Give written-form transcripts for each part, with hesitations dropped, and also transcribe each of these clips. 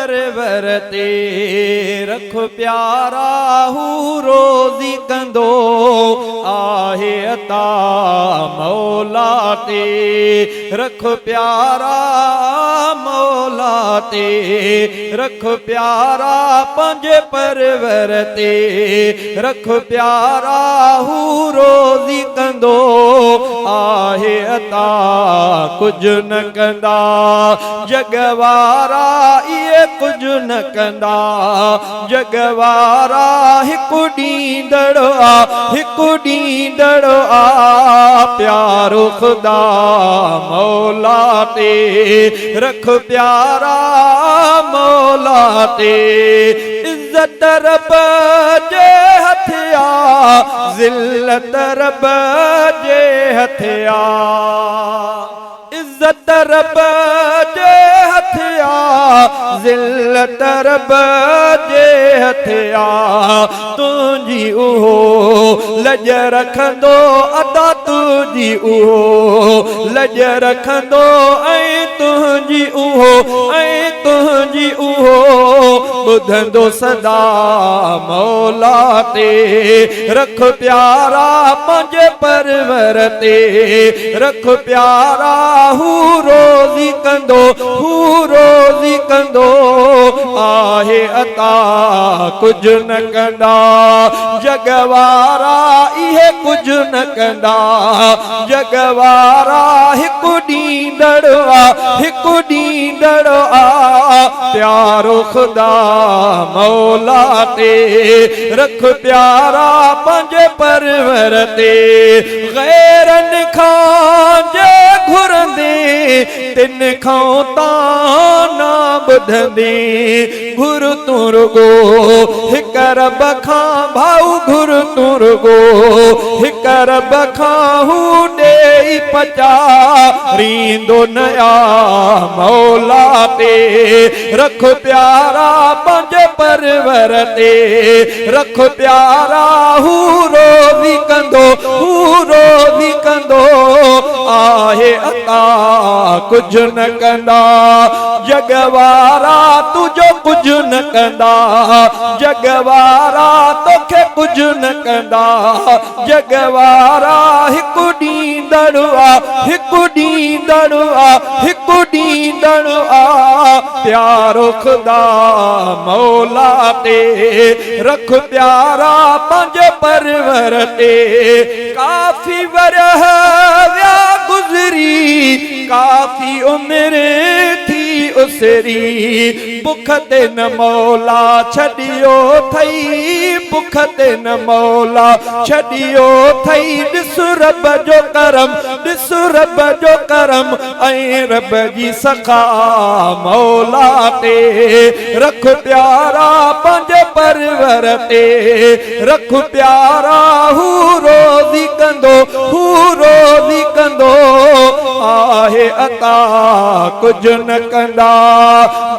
परवर ते रख प्यारा हू रोज़ी कंदो आहे अता मौला ते रख प्यारा मौला ते रख प्यारा पंजे परवर ते रख प्यारा हू रोज़ी कंदो आहे अता कुछ न कंदा जगवारा ये कुछ न कंदा जगवारा हिकु ॾींदड़ आ प्यारो खुदा मौला ते रख प्यारा मौला ते इज्जत रब जे हथिया ज़िल्लत रब जे हथिया इज्जत रब जे हथिया ज़िल्लत रब जे हथिया तुझी उहो लज रखंदो अदा तुझी उहो लज रखंदो ऐं तुझी उहो ॿुधंदो सदा मौला ते रख प्यारा पंजे परवर ते रख प्यारा हू रोज़ी कंदो आहे अता कुछ न कंदा जगवारा इहे कुछ न कंदा जगवारा हिकु ॾींदड़ आ प्यारो खुदा मौला ते रख प्यारा पंजे परवर ते गैरन खां जे घुरंदे तिन खां ताना ॿुधंदे घुर तूं रुगो हिक रब खां भाऊ घुर तूं रुगो हिक रब खां हू ॾेई पचारींदो नया मौला ते रख प्यारा पंज परवर ते रख प्यारा हू रोज़ी कंदो आहे अता कुछ न कंदा जगवारा तुझो कुछ न कंदा जगवारा तोखे कुछ न कंदा जगवारा हिकु ॾींदड़ आ प्यारो खुदा मौला ते रख प्यारा पंज परवर ते काफ़ी वरह व्या गुज़री काफ़ी उम्र थी उसरी बुख ते न मौला छॾियो थई बुख ते न मौला छॾियो थई ॾिस रब जो करम ऐं रब जी सखा मौला ते रख प्यारा पंज परवर ते रख प्यारा हू रोज़ी कंदो आहे अता कुछ न कंदा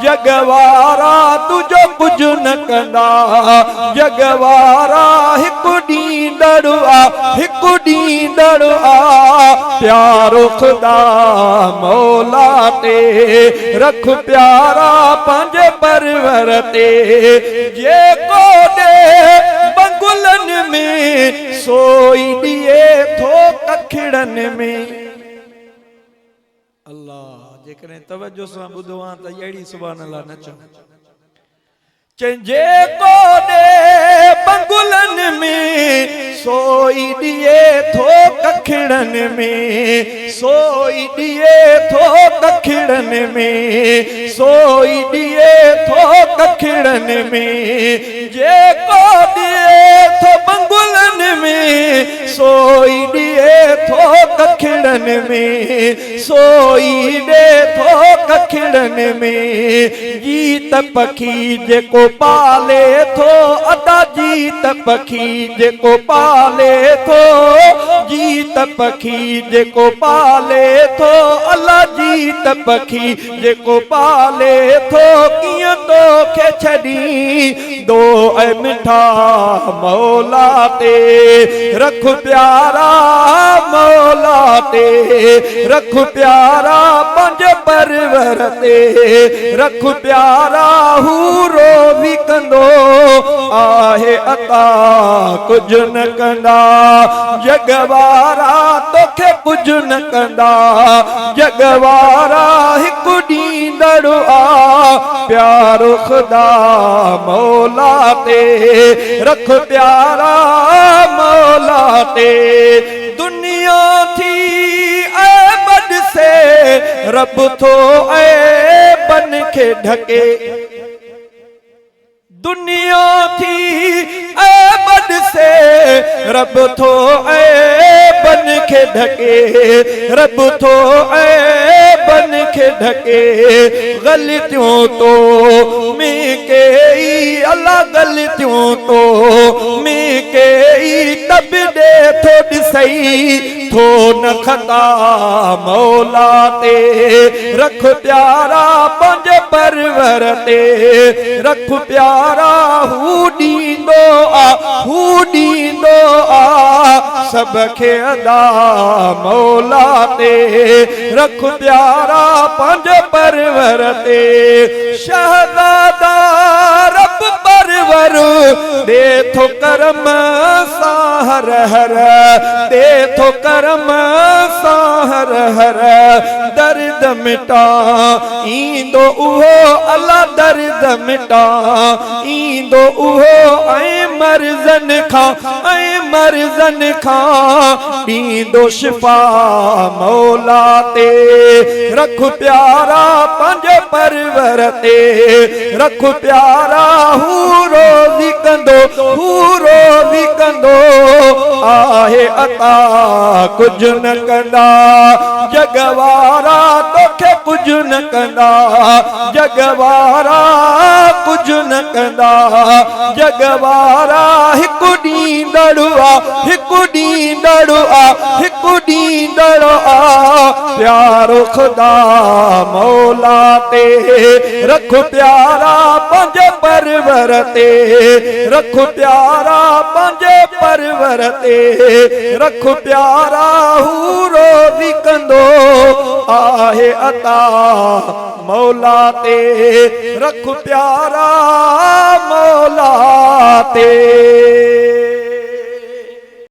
जगवारा तुझो कुछ न कंदा जगवारा हिकु ॾींदड़ आ प्यारो खुदा मौला ते रख प्यारा पंज परवर ते जेको ॾे बंगुलन में सोई ॾिए थो कखिड़न में अल्लाह जेकॾहिं तवज्जो सां ॿुधो आहे त अहिड़ी सुभान अल्लाह न चओ जेको ॾे बंगुलन में सोई ॾिए थो कखिड़न में सोई ॾिए थो कखिड़न में सोई ॾिए थो कखिड़न में जेको ॾिए थो बंगुलन में सोई ॾिए थो कखिड़न में सोई ॾे थो कखिड़न में जीत पखी जेको पाले थो अदा जीत पखी जेको पाले थो जीत पखी जेको पाले थो अल्लाह जीत पखी जेको पाले थो कीअं तोखे छॾी ॾींदो ऐं मिठा मौला ते रख प्यारा मौला ते रख प्यारा पंज परवर ते रख प्यारा हूरो भी कंदो आहे अता कुछ न कंदा जगवारा तोखे कुछ न कंदा जगवारा हिकु ॾींदड़ आ प्यारो खुदा मौला ते रख प्यारा मौला ते दुनिया थी ऐ बद से रब थो ऐ बन के ढके दुनिया थी ऐ बद से रब थो ऐ बन के ढके रब थो ऐ बन के ढके गलतियों तो मैं के अल्लाह गलतियों तो मैं के तब दे थोड़ी सही थो न खता मौला ते रख प्यारा पंज परवर ते रख प्यारा हू ॾींदो आ सब खे अदा मौला ते रख प्यारा पंज परवर ते शहजादा रब परवर दे थो करम साहर हर दे थो करम साहर हर दर्द मिटा ईंदो उहो अल्लाह दर्द मिटा ईंदो उहो ऐं मर्ज़न खां ॾींदो शिफ़ा मौला ते रख प्यारा पंज परवर ते रख प्यारा हू रोज़ी कंदो आहे अता कुछ न कंदा जगवारा तोखे कुछ न कंदा जगवारा कुछ न कंदा जगवारा हिकु ॾींदड़ आ प्यारो खुदा मौला ते रख प्यारा पंज परवर ते रख प्यारा पंज परवर ते रख प्यारा हू रोज़ी कंदो आहे अता मौला ते रख प्यारा मौला ते